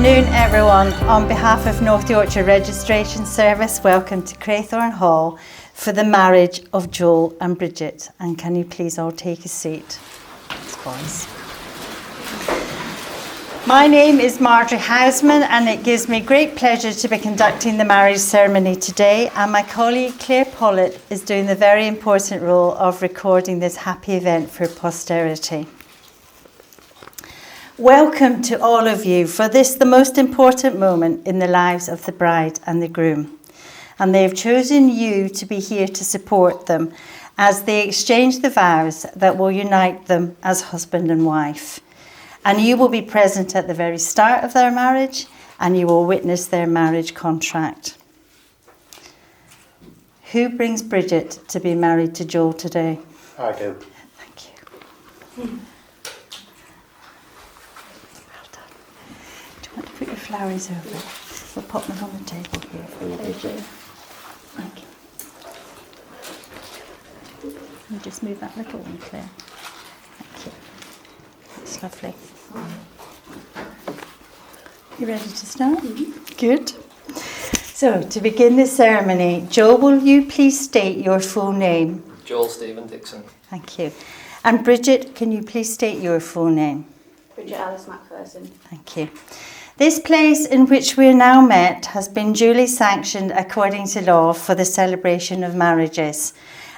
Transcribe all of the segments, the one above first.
afternoon, everyone. On behalf of North Yorkshire Registration Service, welcome to Crathorne Hall for the marriage of Joel and Bridget. And can you please all take a seat? Thanks, boys. My name is Marjorie Houseman, and it gives me great pleasure to be conducting the marriage ceremony today. And my colleague Claire Pollitt is doing the very important role of recording this happy event for posterity. Welcome to all of you for this, the most important moment in the lives of the bride and the groom. And they have chosen you to be here to support them as they exchange the vows that will unite them as husband and wife. And you will be present at the very start of their marriage, and you will witness their marriage contract. Who brings Bridget to be married to Joel today? I do. Thank you. Do you want to put your flowers over? We'll put them on the table here for you, Bridget. Thank you. Can you just move that little one, Claire? Thank you. That's lovely. You ready to start? Mm-hmm. Good. So, to begin the ceremony, Joel, will you please state your full name? Joel Stephen Dixon. Thank you. And Bridget, can you please state your full name? Bridget Alice Macpherson. Thank you. This place in which we are now met has been duly sanctioned according to law for the celebration of marriages,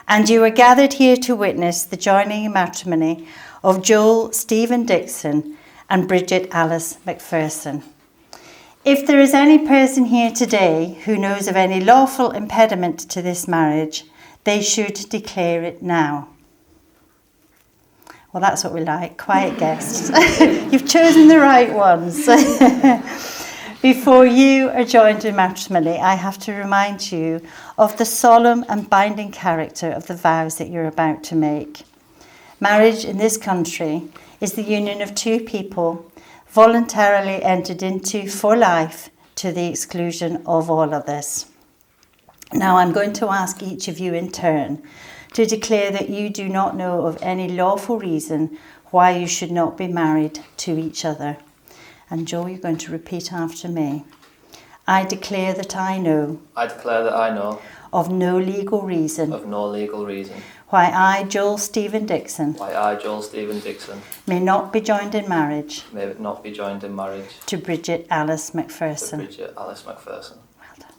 and you are gathered here to witness the joining in matrimony of Joel Stephen Dixon and Bridget Alice Macpherson. If there is any person here today who knows of any lawful impediment to this marriage, they should declare it now. Well, that's what we like, quiet guests. You've chosen the right ones. Before you are joined in matrimony, I have to remind you of the solemn and binding character of the vows that you're about to make. Marriage in this country is the union of two people voluntarily entered into for life to the exclusion of all others. Now I'm going to ask each of you in turn to declare that you do not know of any lawful reason why you should not be married to each other. And Joel, you're going to repeat after me. I declare that I know. I declare that I know. Of no legal reason. Of no legal reason. Why I, Joel Stephen Dixon. Why I, Joel Stephen Dixon. May not be joined in marriage. May not be joined in marriage. To Bridget Alice Macpherson. To Bridget Alice Macpherson. Well done.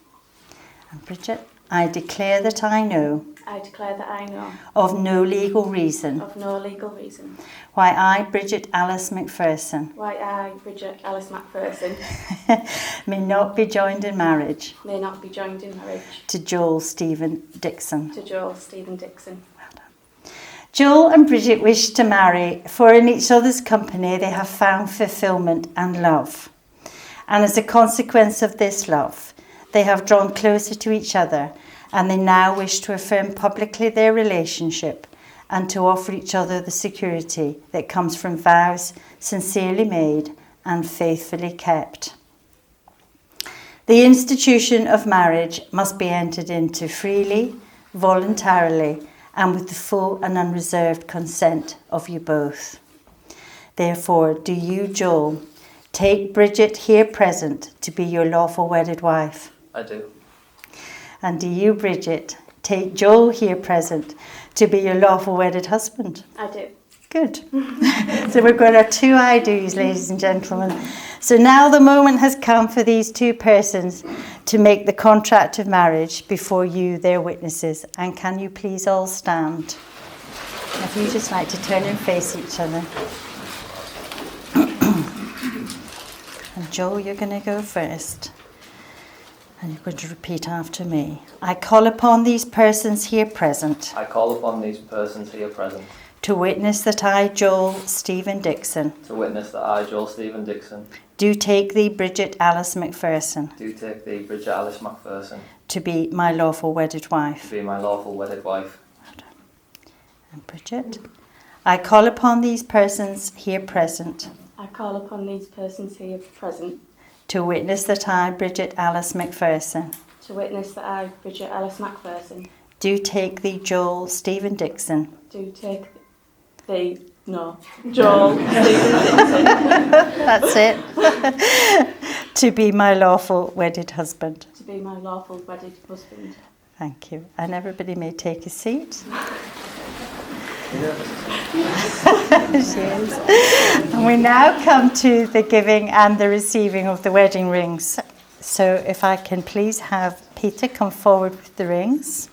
And Bridget, I declare that I know. I declare that I know. Of no legal reason. Of no legal reason. Why I, Bridget Alice Macpherson. Why I, Bridget Alice Macpherson. May not be joined in marriage. May not be joined in marriage. To Joel Stephen Dixon. To Joel Stephen Dixon. Well done. Joel and Bridget wish to marry, for in each other's company they have found fulfilment and love. And as a consequence of this love, they have drawn closer to each other, and they now wish to affirm publicly their relationship and to offer each other the security that comes from vows sincerely made and faithfully kept. The institution of marriage must be entered into freely, voluntarily, and with the full and unreserved consent of you both. Therefore, do you, Joel, take Bridget here present to be your lawful wedded wife? I do. And do you, Bridget, take Joel here present to be your lawful wedded husband? I do. Good. So we've got our two I do's, ladies and gentlemen. So now the moment has come for these two persons to make the contract of marriage before you, their witnesses. And can you please all stand? If you just like to turn and face each other. And Joel, you're going to go first. And you're going to repeat after me. I call upon these persons here present. I call upon these persons here present. To witness that I, Joel Stephen Dixon. To witness that I, Joel Stephen Dixon. Do take thee, Bridget Alice Macpherson. Do take thee, Bridget Alice Macpherson. To be my lawful wedded wife. To be my lawful wedded wife. Well done. And Bridget. I call upon these persons here present. I call upon these persons here present. To witness that I, Bridget Alice Macpherson. To witness that I, Bridget Alice Macpherson. Do take thee, Joel Stephen Dixon. Do take thee, No. Joel Stephen Dixon. That's it. To be my lawful wedded husband. To be my lawful wedded husband. Thank you. And everybody may take a seat. She is. And we now come to the giving and the receiving of the wedding rings. So if I can please have Peter come forward with the rings.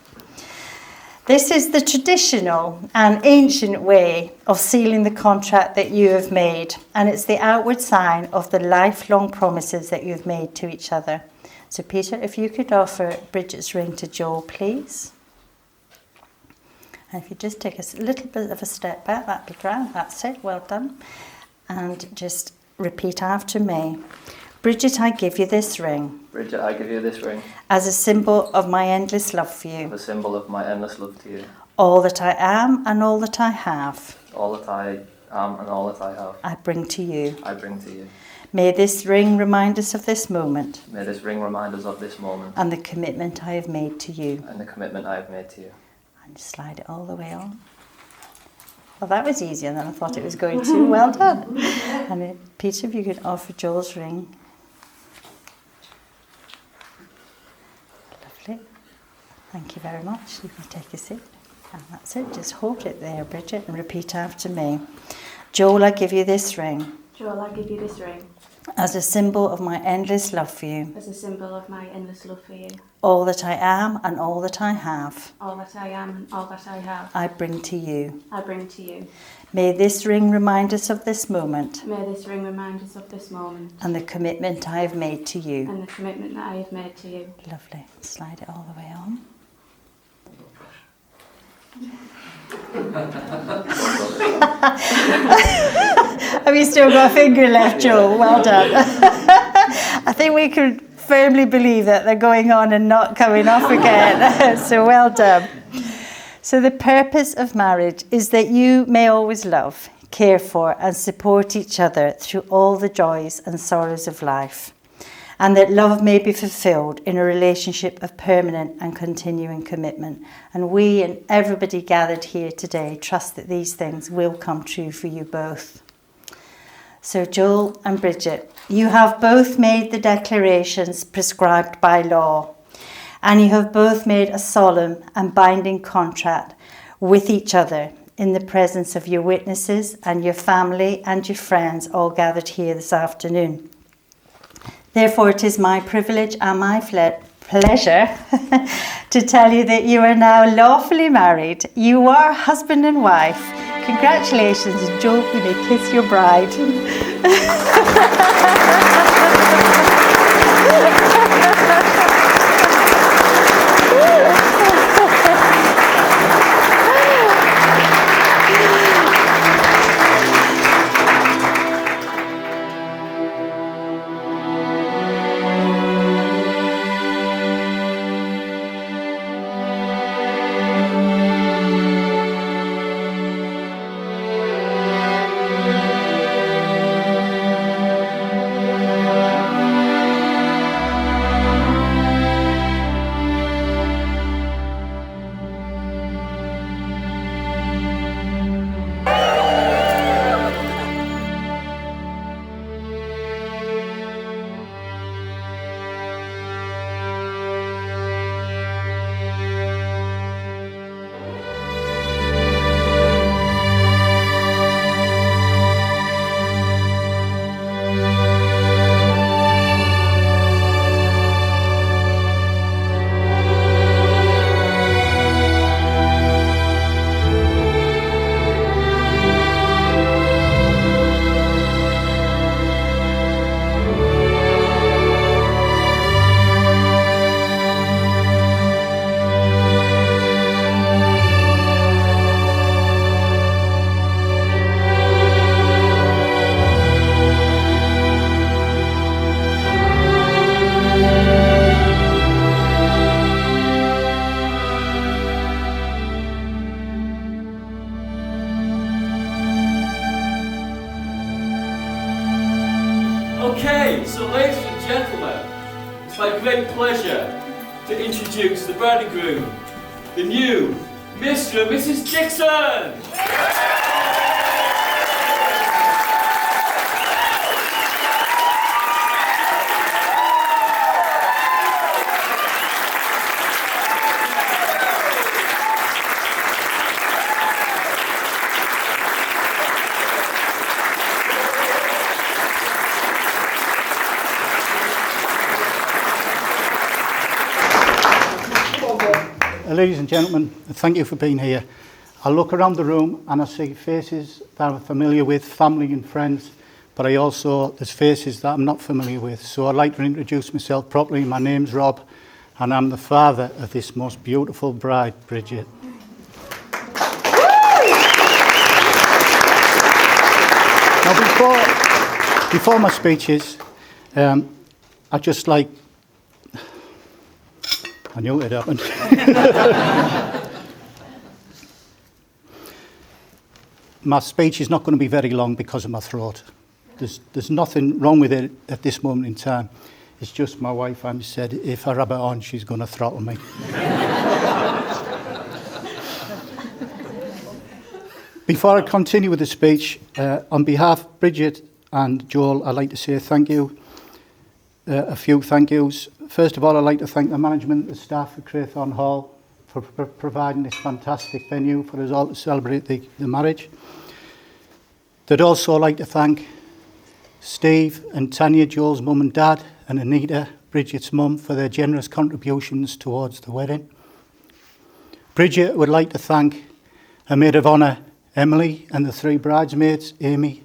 This is the traditional and ancient way of sealing the contract that you have made, and it's the outward sign of the lifelong promises that you've made to each other. So Peter, if you could offer Bridget's ring to Joel, please. And if you just take a little bit of a step back, that'd be grand. That's it, well done. And just repeat after me. Bridget, I give you this ring. Bridget, I give you this ring. As a symbol of my endless love for you. A symbol of my endless love to you. All that I am and all that I have. All that I am and all that I have. I bring to you. I bring to you. May this ring remind us of this moment. May this ring remind us of this moment. And the commitment I have made to you. And the commitment I have made to you. And slide it all the way on. Well, that was easier than I thought it was going to. Well done. And Peter, if you could offer Joel's ring. Lovely. Thank you very much. You can take a seat. And that's it. Just hold it there, Bridget, and repeat after me. Joel, I give you this ring. Joel, I give you this ring. As a symbol of my endless love for you. As a symbol of my endless love for you. All that I am and all that I have. All that I am and all that I have. I bring to you. I bring to you. May this ring remind us of this moment. May this ring remind us of this moment. And the commitment I have made to you. And the commitment that I have made to you. Lovely. Slide it all the way on. Have you still got a finger left, Joel? Well done. I think we could firmly believe that they're going on and not coming off again. So well done. So the purpose of marriage is that you may always love, care for and support each other through all the joys and sorrows of life. And that love may be fulfilled in a relationship of permanent and continuing commitment. And we and everybody gathered here today trust that these things will come true for you both. So Joel and Bridget, you have both made the declarations prescribed by law. And you have both made a solemn and binding contract with each other in the presence of your witnesses and your family and your friends all gathered here this afternoon. Therefore, it is my privilege and my pleasure to tell you that you are now lawfully married. You are husband and wife. Congratulations, and Joel, you may kiss your bride. Okay, so ladies and gentlemen, it's my great pleasure to introduce the bride and groom, the new Mr. and Mrs. Dixon! Ladies and gentlemen, thank you for being here. I look around the room and I see faces that I'm familiar with, family and friends, but there's faces that I'm not familiar with. So I'd like to introduce myself properly. My name's Rob, and I'm the father of this most beautiful bride, Bridget. Now, before my speeches, I knew it happened. My speech is not going to be very long because of my throat. There's nothing wrong with it at this moment in time. It's just my wife, Anne, said if I rub it on, she's going to throttle me. Before I continue with the speech, on behalf of Bridget and Joel, I'd like to say thank you. A few thank yous. First of all, I'd like to thank the management, the staff at Crathorne Hall for providing this fantastic venue for us all to celebrate the marriage. I'd also like to thank Steve and Tanya, Joel's mum and dad, and Anita, Bridget's mum, for their generous contributions towards the wedding. Bridget would like to thank her maid of honour, Emily, and the 3 bridesmaids, Amy,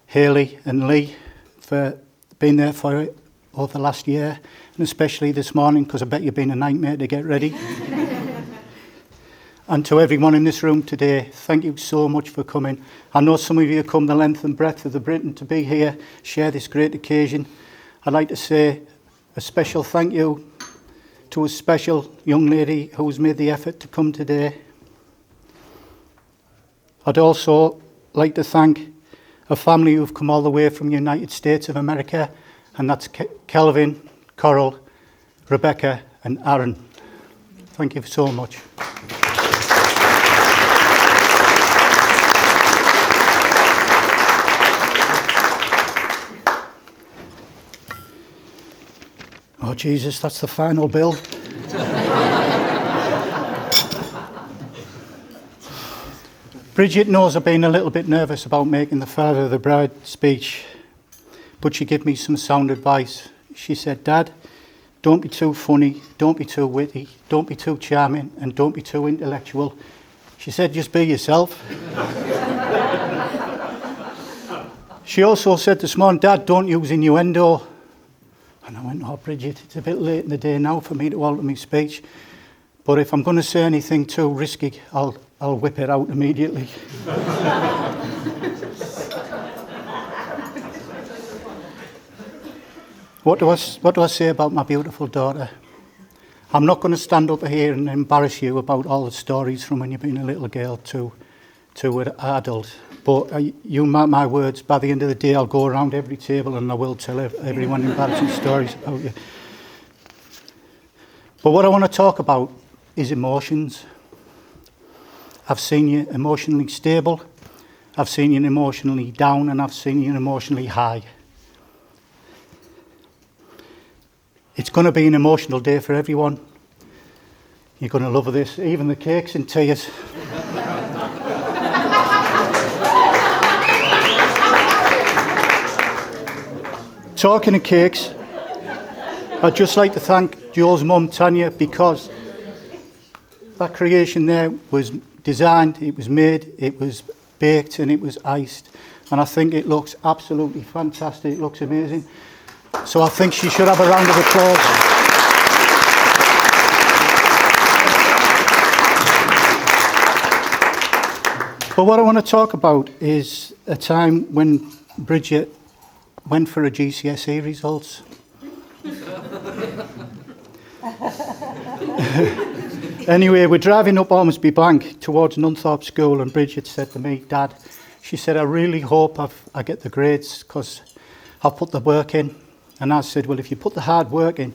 Hayley and Lee, for being there for it over the last year, and especially this morning, because I bet you've been a nightmare to get ready. And to everyone in this room today, thank you so much for coming. I know some of you have come the length and breadth of the Britain to be here, share this great occasion. I'd like to say a special thank you to a special young lady who's made the effort to come today. I'd also like to thank a family who've come all the way from the United States of America, and that's Kelvin, Coral, Rebecca and Aaron. Thank you so much. Oh Jesus, that's the final bill. Bridget knows I've been a little bit nervous about making the father of the bride speech, but she gave me some sound advice. She said, Dad, don't be too funny, don't be too witty, don't be too charming, and don't be too intellectual. She said, just be yourself. She also said this morning, Dad, don't use innuendo. And I went, oh, Bridget, it's a bit late in the day now for me to alter my speech, but if I'm going to say anything too risky, I'll whip it out immediately. What do I say about my beautiful daughter? I'm not going to stand up here and embarrass you about all the stories from when you've been a little girl to an adult. But you mark my words, by the end of the day I'll go around every table and I will tell everyone embarrassing stories about you. But what I want to talk about is emotions. I've seen you emotionally stable, I've seen you emotionally down, and I've seen you emotionally high. It's going to be an emotional day for everyone. You're going to love this, even the cake's in tears. Talking of cakes, I'd just like to thank Joel's mum, Tanya, because that creation there was designed, it was made, it was baked, and it was iced. And I think it looks absolutely fantastic. It looks amazing. So I think she should have a round of applause. But what I want to talk about is a time when Bridget went for her GCSE results. Anyway, we're driving up Ormsby Bank towards Nunthorpe School, and Bridget said to me, Dad, she said, I really hope I get the grades because I've put the work in. And I said, well, if you put the hard work in,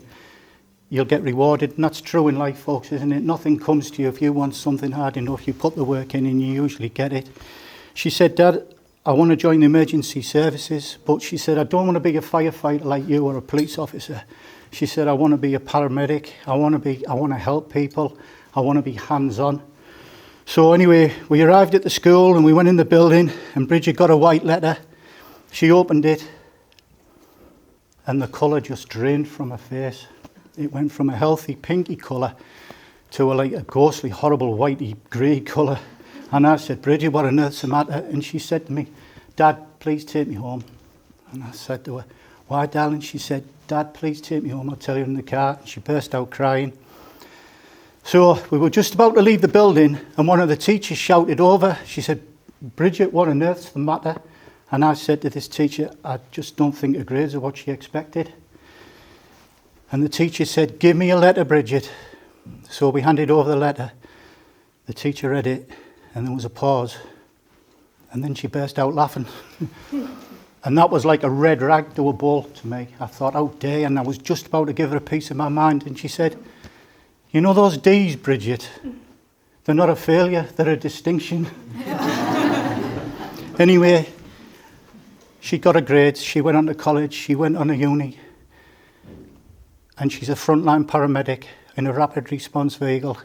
you'll get rewarded. And that's true in life, folks, isn't it? Nothing comes to you if you want something hard enough. You put the work in and you usually get it. She said, Dad, I want to join the emergency services, but she said, I don't want to be a firefighter like you or a police officer. She said, I want to be a paramedic. I want to help people. I want to be hands-on. So anyway, we arrived at the school and we went in the building, and Bridget got a white letter. She opened it and the colour just drained from her face. It went from a healthy pinky colour to like a ghostly, horrible, whitey, grey colour. And I said, Bridget, what on earth's the matter? And she said to me, Dad, please take me home. And I said to her, why, darling? She said, Dad, please take me home. I'll tell you in the car. And she burst out crying. So we were just about to leave the building, and one of the teachers shouted over. She said, Bridget, what on earth's the matter? And I said to this teacher, I just don't think her grades are what she expected. And the teacher said, give me a letter, Bridget. So we handed over the letter. The teacher read it, and there was a pause. And then she burst out laughing. And that was like a red rag to a bull to me. I thought, how dare, and I was just about to give her a piece of my mind. And she said, you know those D's, Bridget? They're not a failure, they're a distinction. Anyway, she got her grades, she went on to college, she went on a uni. And she's a frontline paramedic in a rapid response vehicle.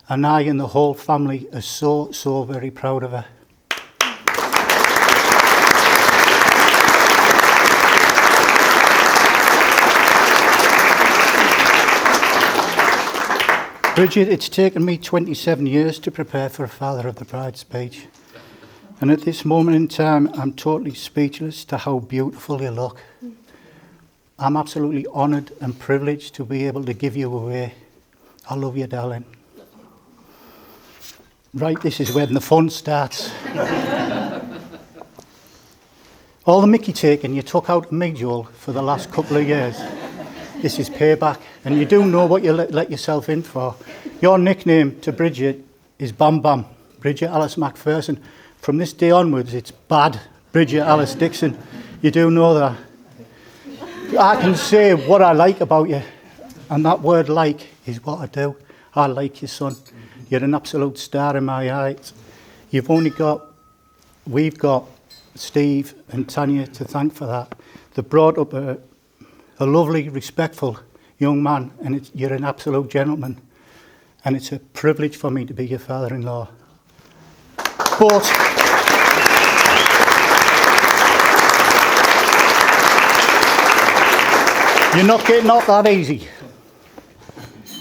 And I and the whole family are so, so very proud of her. Bridget, it's taken me 27 years to prepare for a Father of the Bride speech. And at this moment in time, I'm totally speechless to how beautiful you look. I'm absolutely honoured and privileged to be able to give you away. I love you, darling. Right, this is when the fun starts. All the mickey taking you took out of me, Joel, for the last couple of years. This is payback, and you do know what you let yourself in for. Your nickname to Bridget is Bam Bam, Bridget Alice Macpherson. From this day onwards, it's Bad Bridget Alice Dixon. You do know that. I can say what I like about you, and that word like is what I do. I like you, son. You're an absolute star in my eyes. We've got Steve and Tanya to thank for that. They brought up a lovely, respectful young man, and you're an absolute gentleman. And it's a privilege for me to be your father-in-law. But you're not getting off that easy.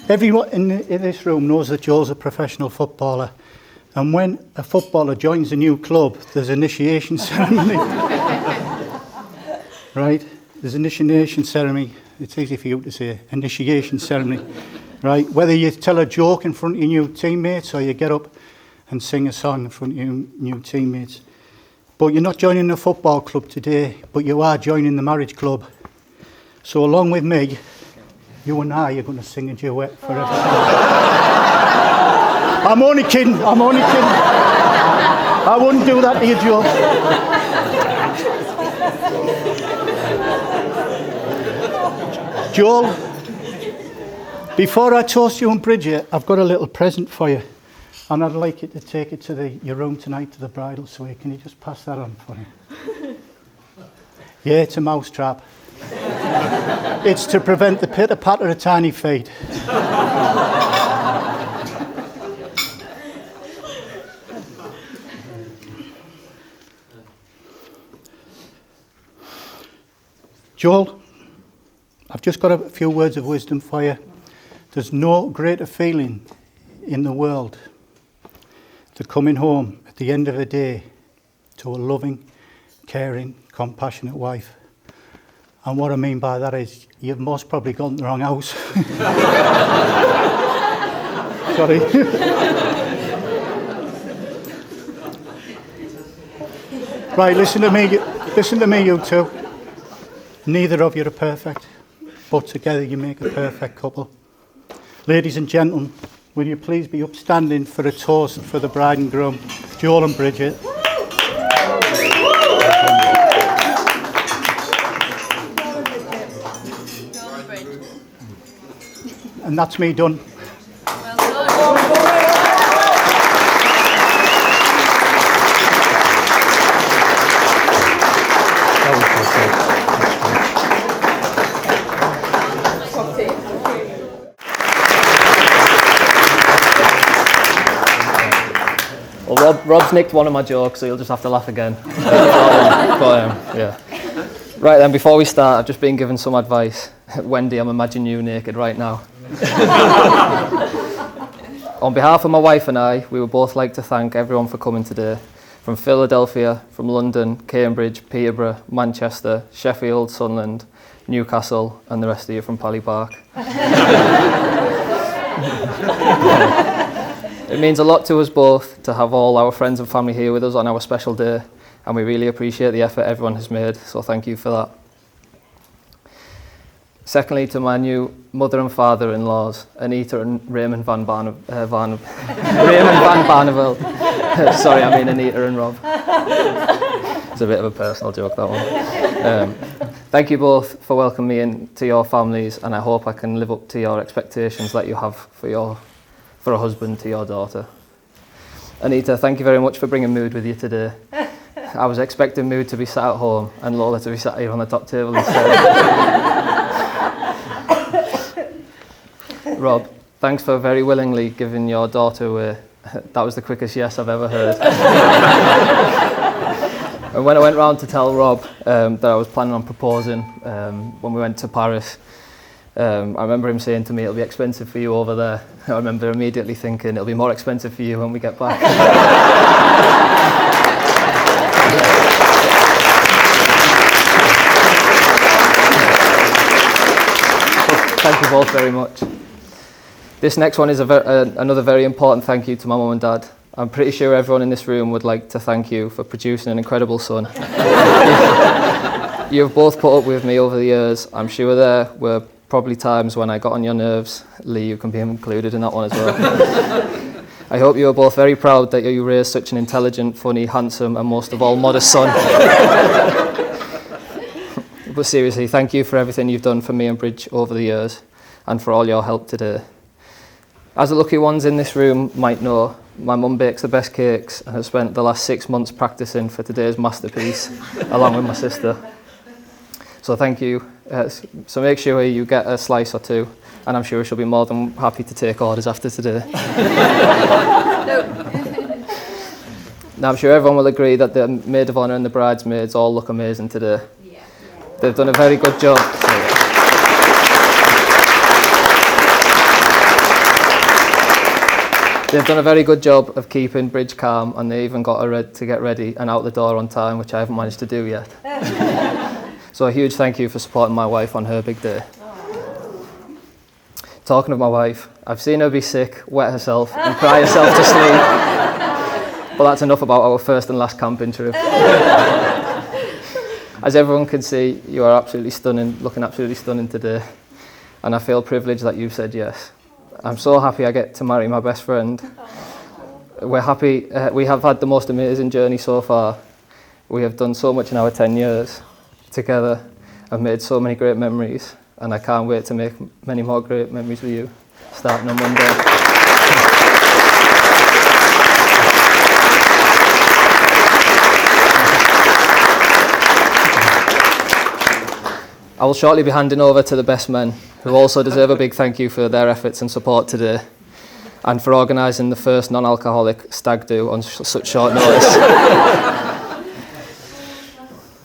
Everyone in this room knows that Joel's a professional footballer. And when a footballer joins a new club, there's initiation ceremony. Right? There's an initiation ceremony. It's easy for you to say, initiation ceremony, right? Whether you tell a joke in front of your new teammates or you get up and sing a song in front of your new teammates. But you're not joining a football club today, but you are joining the marriage club. So along with me, you and I are going to sing a duet forever. I'm only kidding. I wouldn't do that to you, Joe. Joel, before I toast you and Bridget, I've got a little present for you. And I'd like you to take it to your room tonight to the bridal suite. Can you just pass that on for me? Yeah, it's a mouse trap. It's to prevent the pitter-patter of tiny feet. Joel, I've just got a few words of wisdom for you. There's no greater feeling in the world than coming home at the end of a day to a loving, caring, compassionate wife. And what I mean by that is you've most probably gone to the wrong house. Sorry. Right, listen to me, you two. Neither of you are perfect, but together you make a perfect couple. Ladies and gentlemen, will you please be upstanding for a toast for the bride and groom, Joel and Bridget. And that's me done. Well, Rob's nicked one of my jokes, so you'll just have to laugh again. Yeah. Right then, before we start, I've just been given some advice. Wendy, I'm imagining you naked right now. On behalf of my wife and I, we would both like to thank everyone for coming today, from Philadelphia, from London, Cambridge, Peterborough, Manchester, Sheffield, Sunderland, Newcastle, and the rest of you from Pally Park. It means a lot to us both to have all our friends and family here with us on our special day, and we really appreciate the effort everyone has made, so thank you for that. Secondly, to my new mother and father-in-laws, Anita and Raymond Van Barneveld. Sorry, I mean Anita and Rob. It's a bit of a personal joke, that one. Thank you both for welcoming me into your families, and I hope I can live up to your expectations that you have for a husband to your daughter. Anita, thank you very much for bringing Mood with you today. I was expecting Mood to be sat at home and Lola to be sat here on the top table instead. Rob, thanks for very willingly giving your daughter away. That was the quickest yes I've ever heard. And when I went round to tell Rob that I was planning on proposing when we went to Paris, I remember him saying to me, "It'll be expensive for you over there." I remember immediately thinking, "It'll be more expensive for you when we get back." Thank you both very much. This next one is another very important thank you to my mum and dad. I'm pretty sure everyone in this room would like to thank you for producing an incredible son. You've both put up with me over the years. I'm sure there were probably times when I got on your nerves. Lee, you can be included in that one as well. I hope you are both very proud that you raised such an intelligent, funny, handsome, and most of all, modest son. But seriously, thank you for everything you've done for me and Bridge over the years, and for all your help today. As the lucky ones in this room might know, my mum bakes the best cakes and has spent the last 6 months practicing for today's masterpiece, along with my sister. So thank you. So make sure you get a slice or two, and I'm sure she'll be more than happy to take orders after today. Now I'm sure everyone will agree that the maid of honour and the bridesmaids all look amazing today. Yeah. They've done a very good job. They've done a very good job of keeping Bridge calm, and they even got her to get ready and out the door on time, which I haven't managed to do yet. So a huge thank you for supporting my wife on her big day. Talking of my wife, I've seen her be sick, wet herself, and cry herself to sleep. But that's enough about our first and last camping trip. As everyone can see, you are absolutely stunning, looking absolutely stunning today. And I feel privileged that you've said yes. I'm so happy I get to marry my best friend. We're happy, we have had the most amazing journey so far. We have done so much in our 10 years together. I've made so many great memories, and I can't wait to make many more great memories with you, starting on Monday. I will shortly be handing over to the best men, who also deserve a big thank you for their efforts and support today, and for organising the first non-alcoholic stag do on such short notice.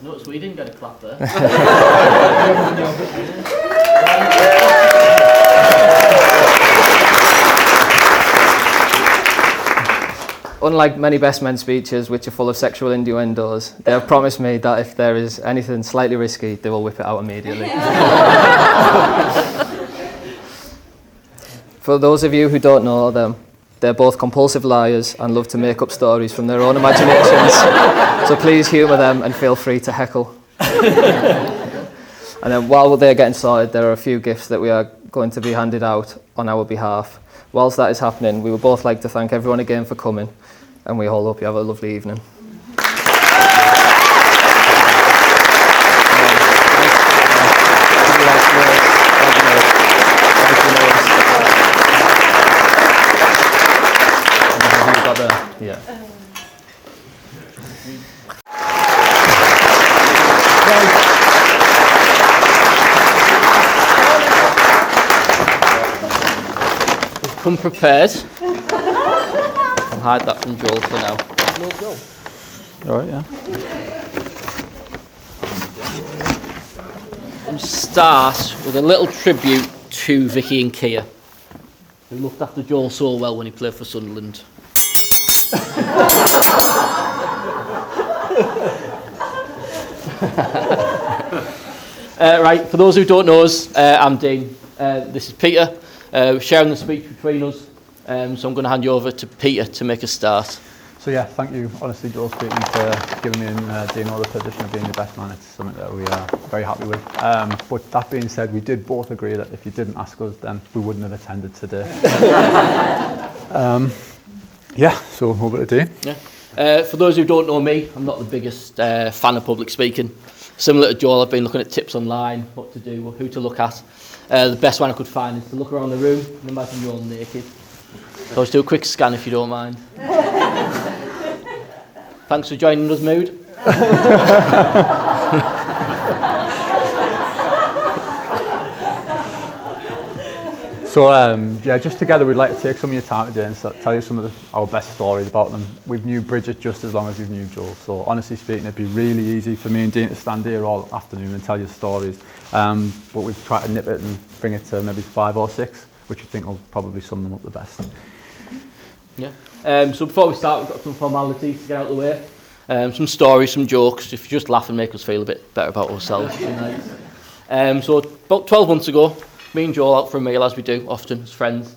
Notice we didn't get a clap there. Unlike many best men speeches, which are full of sexual innuendos, they have promised me that if there is anything slightly risky, they will whip it out immediately. For those of you who don't know them, they're both compulsive liars and love to make up stories from their own imaginations. So please humour them and feel free to heckle. And then while they're getting started, there are a few gifts that we are going to be handed out on our behalf. Whilst that is happening, we would both like to thank everyone again for coming, and we all hope you have a lovely evening. Yeah. Come prepared. I'll hide that from Joel for now. No, Joel. All right, yeah. We'll start with a little tribute to Vicky and Kia. who looked after Joel so well when he played for Sunderland. Right, for those who don't know us, I'm Dean. This is Peter, sharing the speech between us. So I'm going to hand you over to Peter to make a start. So yeah, thank you, honestly, Joel, speaking, for giving me and Dino the position of being the best man. It's something that we are very happy with. But that being said, we did both agree that if you didn't ask us, then we wouldn't have attended today. Yeah, so over to Dean. Yeah. For those who don't know me, I'm not the biggest fan of public speaking. Similar to Joel, I've been looking at tips online, what to do, who to look at. The best one I could find is to look around the room and imagine you're all naked. So let's do a quick scan if you don't mind. Thanks for joining us, Mood. So yeah, just together we'd like to take some of your time today and tell you some of our best stories about them. We've knew Bridget just as long as we've knew Joel, so honestly speaking, it'd be really easy for me and Dean to stand here all afternoon and tell you stories. But we've tried to nip it and bring it to maybe 5 or 6, which we think will probably sum them up the best. Yeah. So before we start, we've got some formalities to get out of the way. Some stories, some jokes. If you just laugh and make us feel a bit better about ourselves. So about 12 months ago, me and Joel out for a meal, as we do often as friends.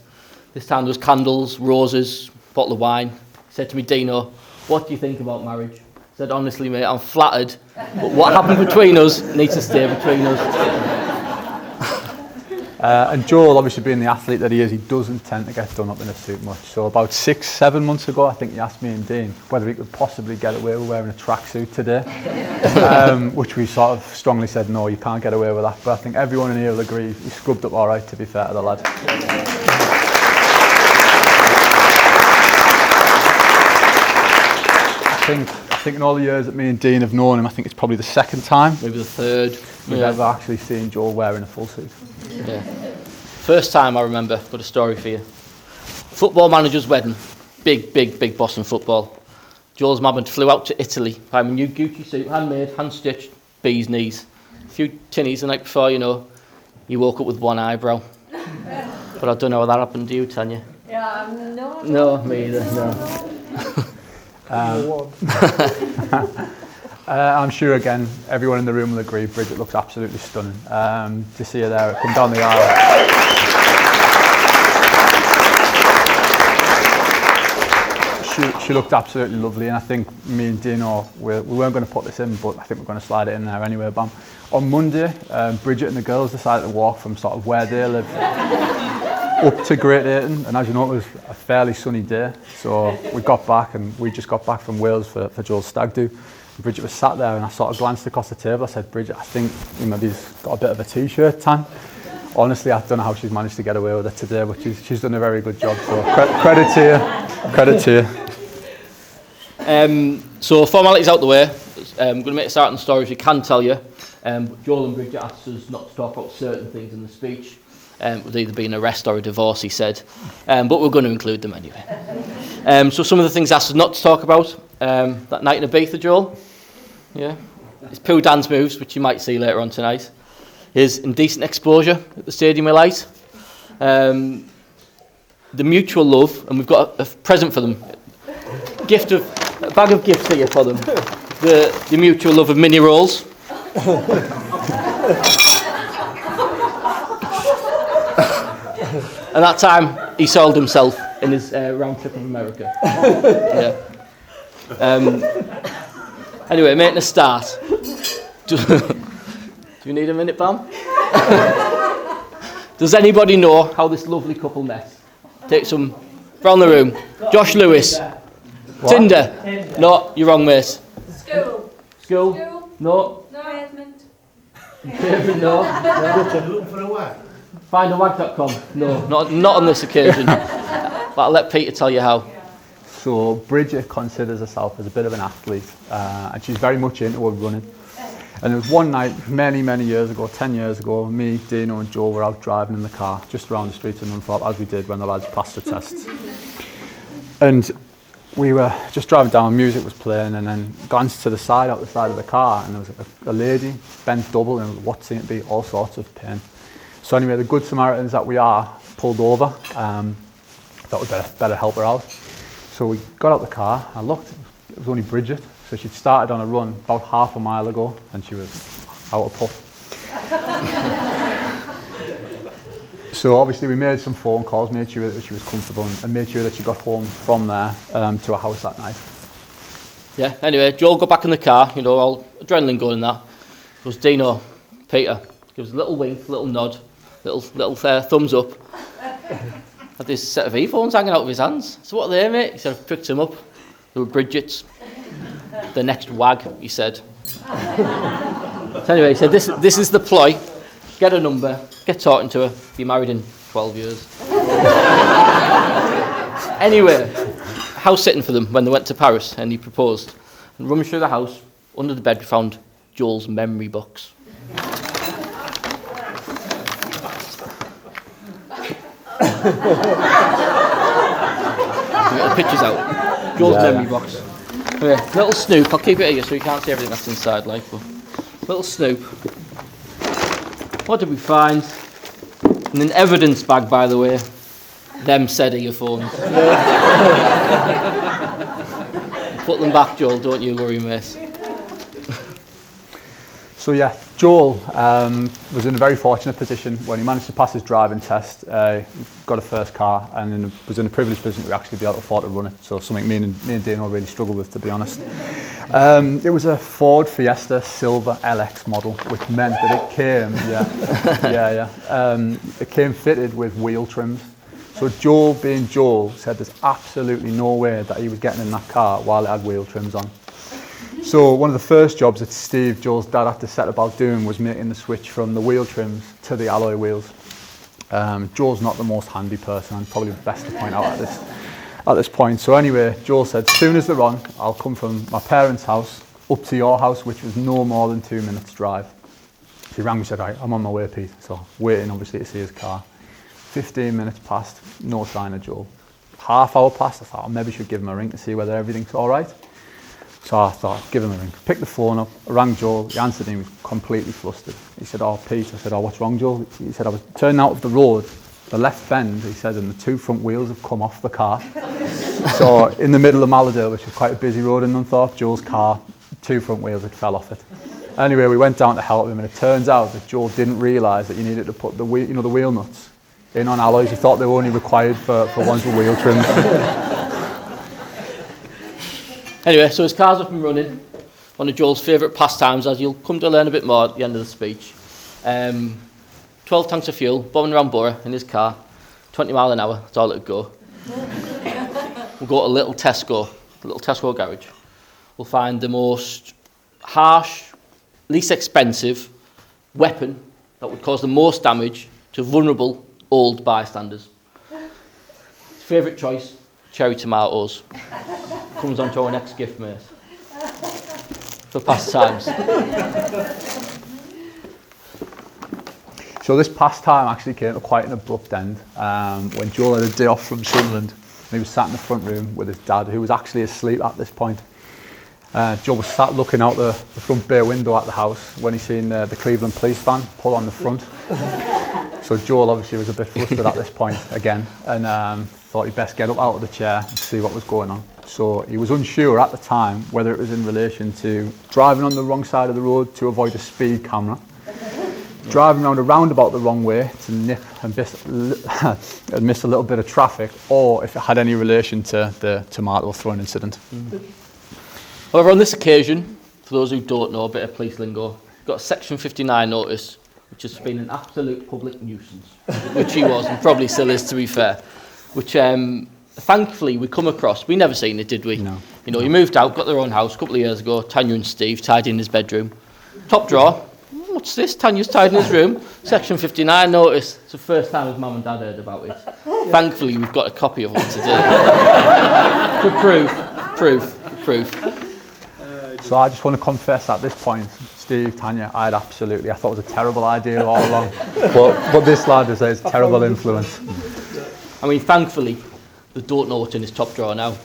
This time there was candles, roses, bottle of wine. He said to me, Dino, what do you think about marriage? I said, honestly, mate, I'm flattered, but what happened between us needs to stay between us. And Joel, obviously being the athlete that he is, he doesn't tend to get done up in a suit much. So about 6-7 months ago, I think he asked me and Dean whether he could possibly get away with wearing a tracksuit today, which we sort of strongly said, no, you can't get away with that. But I think everyone in here will agree he scrubbed up all right, to be fair to the lad. I think in all the years that me and Dean have known him, I think it's probably the second time, Maybe the third. we've ever actually seen Joel wearing a full suit. Yeah. First time I remember, got a story for you. Football manager's wedding. Big boss in football. Joel's mum flew out to Italy, buying a new Gucci suit, handmade, hand-stitched, bee's knees. A few tinnies the night before, you know, you woke up with one eyebrow. But I don't know how that happened to you, Tanya. Yeah, no. No, me either, no. I'm sure, again, everyone in the room will agree, Bridget looks absolutely stunning. To see her there, come down the aisle. She looked absolutely lovely, and I think me and Dino, we weren't going to put this in, but I think we're going to slide it in there anyway. But on Monday, Bridget and the girls decided to walk from sort of where they live up to Great Ayton, and as you know, it was a fairly sunny day. So we got back, and we just got back from Wales for Joel's stag do. Bridget was sat there, and I sort of glanced across the table. I said, Bridget, I think maybe's got a bit of a t-shirt tan. Honestly, I don't know how she's managed to get away with it today, but she's done a very good job. So credit to you. So formalities out the way. I'm going to make a start on the stories we can tell you. Joel and Bridget asked us not to talk about certain things in the speech. With either being an arrest or a divorce, he said. But we're going to include them anyway. So some of the things asked us not to talk about. That night in Ibiza, Joel. Yeah. His poo dance moves, which you might see later on tonight. His indecent exposure at the Stadium of Light. The mutual love, and we've got a present for them. A bag of gifts here for them. The mutual love of mini rolls. And that time he sold himself in his round trip of America. Yeah. Anyway, making a start. Do you need a minute, Pam? Does anybody know how this lovely couple met? Take some around the room. Josh Lewis. What? Tinder. No, you're wrong, mate. School. No. Pavement. Pavement. No. Looking for a wag? Findawag.com. No, not on this occasion. But I'll let Peter tell you how. So Bridget considers herself as a bit of an athlete, and she's very much into her running. And there was one night, many years ago, 10 years ago, me, Dino and Joel were out driving in the car, just around the streets of Nunthorpe, as we did when the lads passed the tests. And we were just driving down, music was playing, and then glanced to the side, out the side of the car, and there was a lady, bent double, in what seemed to be all sorts of pain. So anyway, the good Samaritans that we are, pulled over, thought we'd better help her out. So we got out the car, I looked, it was only Bridget. So she'd started on a run about half a mile ago and she was out of puff. So obviously we made some phone calls, made sure that she was comfortable and made sure that she got home from there to her house that night. Yeah, anyway, Joel got back in the car, you know, all adrenaline going and that. It was Dino, Peter, gives a little wink, little nod, little thumbs up. Had this set of earphones hanging out of his hands. So what are they, mate? He said, I picked them up. They were Bridget's. The next wag, he said. So anyway, he said, this is the ploy. Get a number, get talking to her, be married in 12 years. Anyway, house sitting for them when they went to Paris and he proposed. And rummaged through the house, under the bed we found Joel's memory box. Get the pictures out. Joel's memory box. Yeah, little snoop. I'll keep it here so you can't see everything that's inside, like. But little snoop. What did we find? In an evidence bag, by the way. Them said earphones. Put them back, Joel. Don't you worry, mate. So yeah, Joel was in a very fortunate position when he managed to pass his driving test, got a first car, and was in a privileged position to actually be able to afford to run it. So something me and Dino really struggled with, to be honest. It was a Ford Fiesta Silver LX model, which meant that it came, it came fitted with wheel trims. So Joel, being Joel, said there's absolutely no way that he was getting in that car while it had wheel trims on. So one of the first jobs that Steve, Joel's dad, had to set about doing was making the switch from the wheel trims to the alloy wheels. Joel's not the most handy person, and probably best to point out at this point. So anyway, Joel said, as soon as they're on, I'll come from my parents' house up to your house, which was no more than 2 minutes drive. So he rang me and said, right, I'm on my way, Pete. So waiting, obviously, to see his car. 15 minutes passed, no sign of Joel. Half hour passed, I thought, I maybe should give him a ring to see whether everything's all right. So I thought, give him a ring. Picked the phone up, I rang Joel, he answered and he was completely flustered. He said, oh, Pete. I said, oh, what's wrong, Joel? He said, I was turning out of the road, the left bend, he said, and the 2 front wheels have come off the car. So in the middle of Malladale, which is quite a busy road in Nunthorpe, Joel's car, 2 front wheels had fell off it. Anyway, we went down to help him, and it turns out that Joel didn't realise that you needed to put the wheel nuts in on alloys. He thought they were only required for ones with wheel trims. Anyway, so his car's up and running. One of Joel's favourite pastimes, as you'll come to learn a bit more at the end of the speech. 12 tanks of fuel, bombing around Borough in his car, 20 mile an hour, that's all it'd go. We'll go to a little Tesco garage. We'll find the most harsh, least expensive weapon that would cause the most damage to vulnerable old bystanders. His favourite choice, cherry tomatoes. Comes on to our next gift, mate. For pastimes. So this pastime actually came to quite an abrupt end when Joel had a day off from Sunderland. And he was sat in the front room with his dad, who was actually asleep at this point. Joel was sat looking out the front bay window at the house when he seen the Cleveland police van pull on the front. So Joel obviously was a bit flustered at this point again, and thought he'd best get up out of the chair and see what was going on. So he was unsure at the time whether it was in relation to driving on the wrong side of the road to avoid a speed camera, driving around a roundabout the wrong way to nip and miss a little bit of traffic, or if it had any relation to the tomato throwing incident. However, on this occasion, for those who don't know a bit of police lingo, got a Section 59 notice, which has been an absolute public nuisance, which he was, and probably still is, to be fair, which thankfully we come across. We never seen it, did we? No. You know, he moved out, got their own house a couple of years ago. Tanya and Steve tied in his bedroom. Top drawer. What's this? Tanya's tied in his room. Section 59 notice. It's the first time his mum and dad heard about it. Thankfully, we've got a copy of it today. For proof. So I just want to confess at this point, Steve, Tanya, I thought it was a terrible idea all along. but this lad is a terrible influence. I mean, thankfully, they don't know what's in his top drawer now.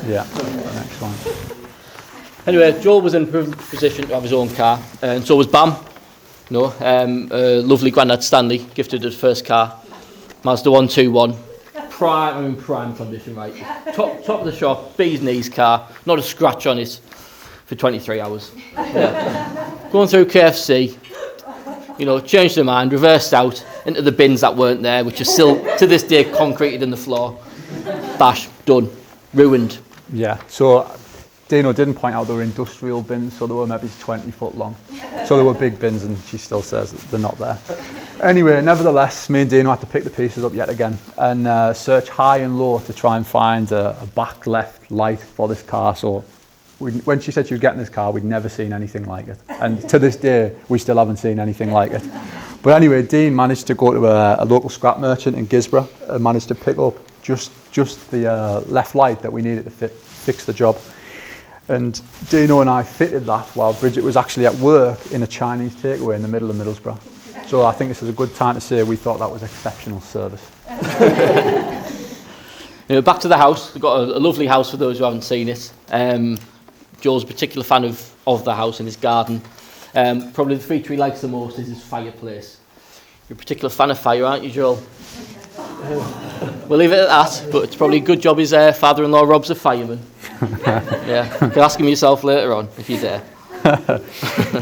Yeah, next one. Anyway, Joel was in a privileged position to have his own car, and so was Bam. Lovely Grandad Stanley, gifted his first car, Mazda 121, prime condition, right? Top of the shop, bee's knees car, not a scratch on it for 23 hours. Yeah. Going through KFC, changed their mind, reversed out into the bins that weren't there, which are still to this day concreted in the floor. Bash, done, ruined. Yeah, so Dino didn't point out they were industrial bins, so they were maybe 20 foot long. So they were big bins, and she still says that they're not there. Anyway, nevertheless, me and Dino had to pick the pieces up yet again and search high and low to try and find a back left light for this car. So when she said she was getting this car, we'd never seen anything like it. And to this day, we still haven't seen anything like it. But anyway, Dean managed to go to a local scrap merchant in Gisborough and managed to pick up just the left light that we needed to fix the job. And Dino and I fitted that while Bridget was actually at work in a Chinese takeaway in the middle of Middlesbrough. So I think this is a good time to say we thought that was exceptional service. Back to the house. We've got a lovely house for those who haven't seen it. Joel's a particular fan of the house and his garden. Probably the feature he likes the most is his fireplace. You're a particular fan of fire, aren't you, Joel? We'll leave it at that, but it's probably a good job his father-in-law Rob's a fireman. Yeah, you can ask him yourself later on if you dare.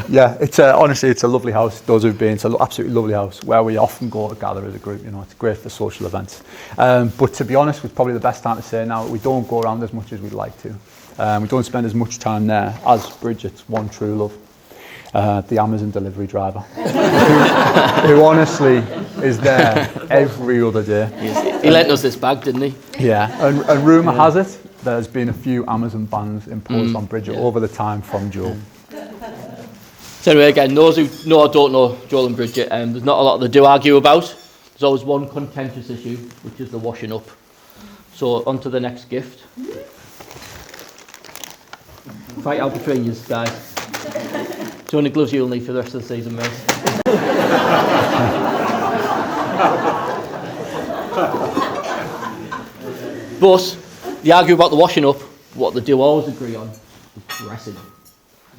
Yeah, it's honestly it's a lovely house. Those who've been, it's an absolutely lovely house where we often go to gather as a group. It's great for social events. But to be honest, it's probably the best time to say now we don't go around as much as we'd like to. We don't spend as much time there as Bridget's one true love, the Amazon delivery driver, who honestly is there every other day. He lent us this bag, didn't he? Yeah, and rumour has it there's been a few Amazon bans imposed on Bridget over the time from Joel. So anyway, again, those who know or don't know Joel and Bridget, there's not a lot they do argue about. There's always one contentious issue, which is the washing up. So on to the next gift. Fight out between you guys. So only gloves you'll need for the rest of the season, mate. But they argue about the washing up. What they do always agree on is dressing.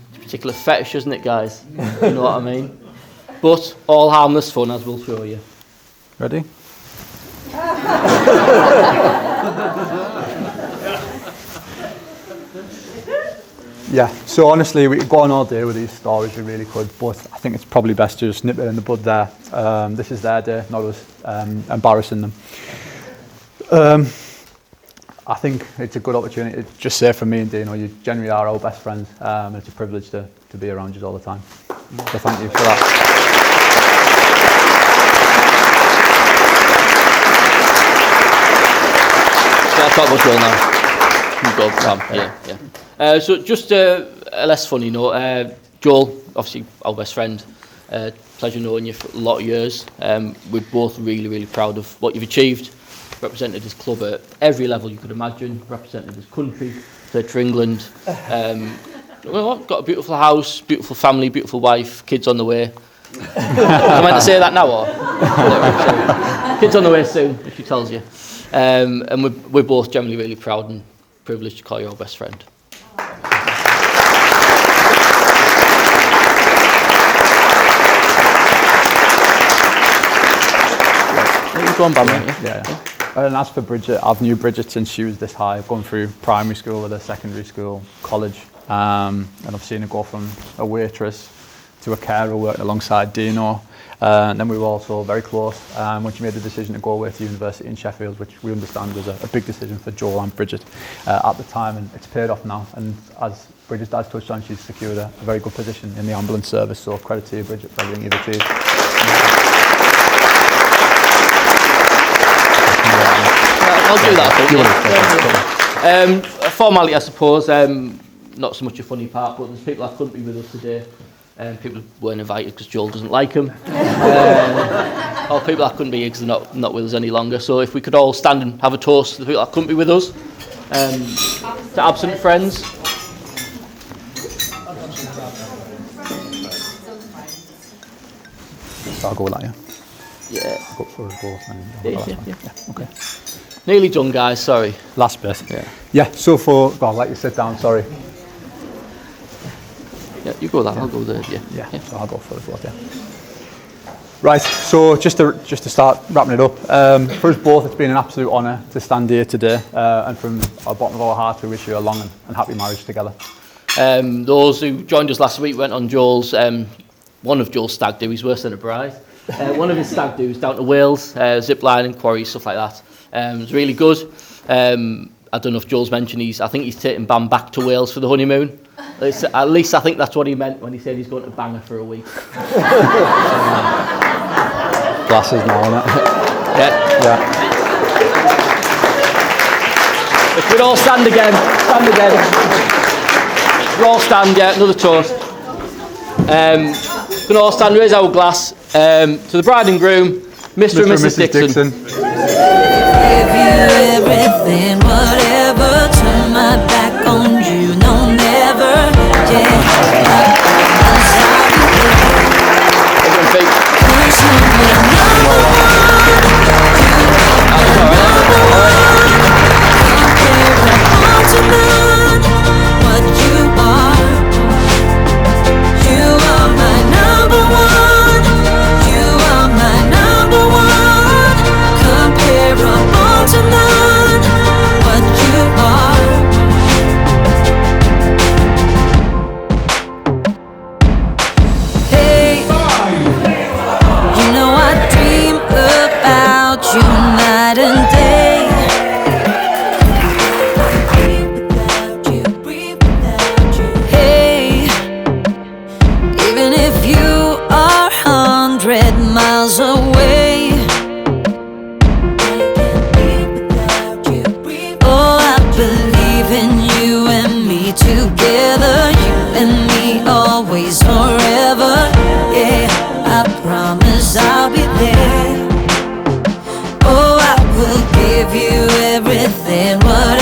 It's a particular fetish, isn't it, guys? You know what I mean? But all harmless fun, as we'll show you. Ready? Yeah, so honestly, we could go on all day with these stories, we really could, but I think it's probably best to just nip it in the bud there. This is their day, not us embarrassing them. I think it's a good opportunity to just say from me and Dino, you generally are our best friends, and it's a privilege to be around you all the time. So thank you for that. I'll talk about Joel now. You go, Sam. Yeah. So just a less funny note. Joel, obviously our best friend. Pleasure knowing you for a lot of years. We're both really, really proud of what you've achieved. Represented his club at every level you could imagine. Represented his country, played for England. Got a beautiful house, beautiful family, beautiful wife, kids on the way. Am I meant to say that now or? No, kids on the way soon, if she tells you. And we're both generally really proud and privileged to call you our best friend. Go on, yeah. And as for Bridget, I've knew Bridget since she was this high. I've gone through primary school with her, secondary school, college, and I've seen her go from a waitress to a carer working alongside Dino. And then we were also very close when she made the decision to go away to university in Sheffield, which we understand was a big decision for Joel and Bridget at the time, and it's paid off now. And as Bridget's dad touched on, she's secured a very good position in the ambulance service, so credit to you, Bridget, for everything you've achieved. I'll do that, I think. A formality, I suppose. Not so much a funny part, but there's people that couldn't be with us today. People weren't invited because Joel doesn't like them. Or people that couldn't be here because they're not with us any longer. So if we could all stand and have a toast to the people that couldn't be with us. To absent friends. So I'll go with that, yeah? Yeah. I'll go for a goal. Yeah. Okay. Nearly done, guys, sorry. Last bit. Yeah. So I'll let you sit down, sorry. Yeah, you go that, I'll go there, yeah. So I'll go for the vote, yeah. Right, so just to start wrapping it up, for us both it's been an absolute honour to stand here today, and from the bottom of our hearts we wish you a long and happy marriage together. Those who joined us last week went on Joel's, one of Joel's stag do, he's worse than a bride. One of his stag do's down to Wales, zip lining, quarries, stuff like that. It was really good. I don't know if Joel's mentioned I think he's taking Bam back to Wales for the honeymoon. At least I think that's what he meant when he said he's going to Bangor for a week. Glasses now, innit? Yeah. If we'd all stand again. We'll all stand, yeah, another toast. We're going to all stand, raise our glass to the bride and groom, Mr. and Mrs. Dixon. Give you everything, whatever, turn my back on you, no never, yeah. I'll be there. Oh, I will give you everything, whatever.